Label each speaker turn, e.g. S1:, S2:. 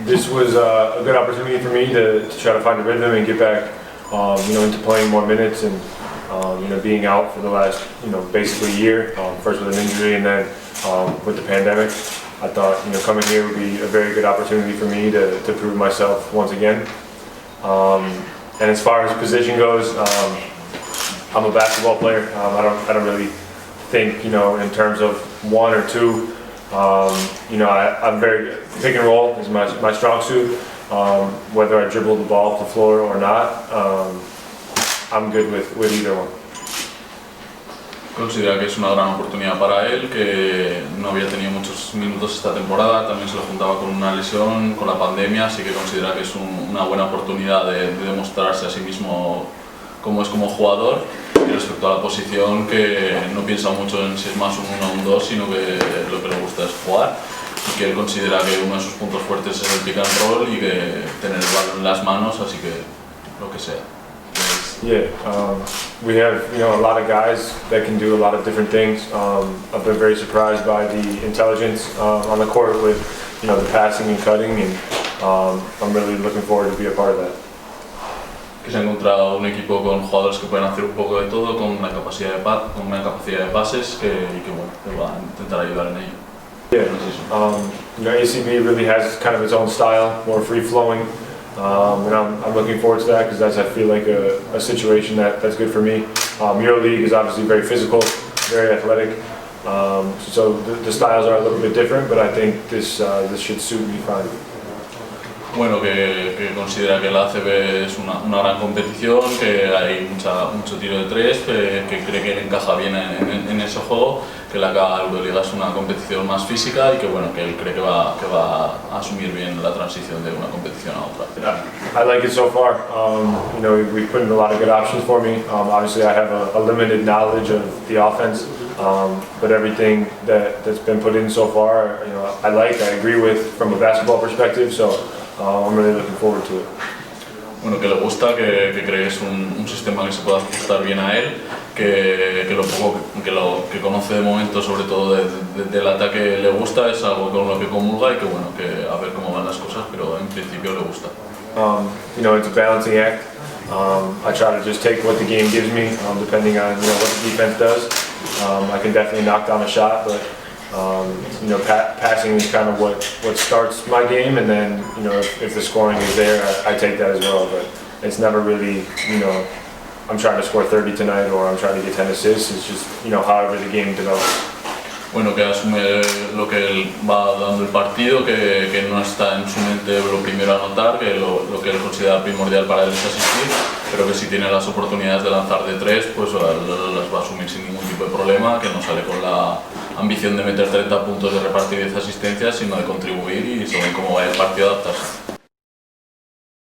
S1: This was a good opportunity for me to try to find a rhythm and get back, into playing more minutes and, being out for the last, basically year, first with an injury and then with the pandemic. I thought, coming here would be a very good opportunity for me to prove myself once again. And as far as position goes, I'm a basketball player. I don't really think, in terms of one or two. I'm very pick and roll is my strong suit. Whether I dribble the ball off the floor or not, I'm good with either one.
S2: Considera que es una gran oportunidad para él, que no había tenido muchos minutos esta temporada, también se lo juntaba con una lesión, con la pandemia, así que considera que es una buena oportunidad de demostrarse a sí mismo cómo es como jugador. Y respecto a la posición, que no piensa mucho en si es más un 1 o un 2, sino que lo que le gusta es jugar, y que él considera que uno de sus puntos fuertes es el pick and roll y que tener el balón en las manos, así que lo que sea.
S1: Yeah, we have a lot of guys that can do a lot of different things. I've been very surprised by the intelligence on the court with the passing and cutting, and I'm really looking forward to be a part of that.
S2: Que se ha encontrado un equipo con jugadores que pueden hacer un poco de todo, con una capacidad de pases que le va a intentar ayudar en ello.
S1: Yeah, ACB really has kind of its own style, more free flowing. And I'm looking forward to that because I feel like a situation that's good for me. EuroLeague is obviously very physical, very athletic, so the styles are a little bit different, but I think this should suit me fine.
S2: Bueno, que considera que la ACB es una gran competición, que hay mucho tiro de tres, que cree que encaja bien en ese juego, que la Euroliga es una competición más física y que él cree que va a asumir bien la transición de una competición a otra.
S1: I like it so far. We've put in a lot of good options for me. Obviously I have a limited knowledge of the offense, but everything that's been put in so far, I agree with from a basketball perspective, so I'm really looking forward to it.
S2: Bueno, que le gusta, que cree que es un sistema que se puede ajustar bien a él, que lo poco que conoce de momento, sobre todo del ataque, le gusta, es algo con lo que comulga y que a ver cómo van las cosas, pero en principio le gusta.
S1: It's a balancing act. I try to just take what the game gives me, depending on what the defense does. I can definitely knock down a shot, but passing is kind of what starts my game, and then if the scoring is there, I take that as well. But it's never really I'm trying to score 30 tonight or I'm trying to get 10 assists. It's just however the game develops.
S2: Bueno, que asume lo que él va dando el partido, que no está en su mente lo primero a anotar, que lo que él considera primordial para él es asistir, pero que si tiene las oportunidades de lanzar de tres, pues las va a asumir sin ningún tipo de problema, que no sale con la ambición de meter 30 puntos, de repartir 10 asistencias, sino de contribuir y según cómo vaya el partido adaptarse.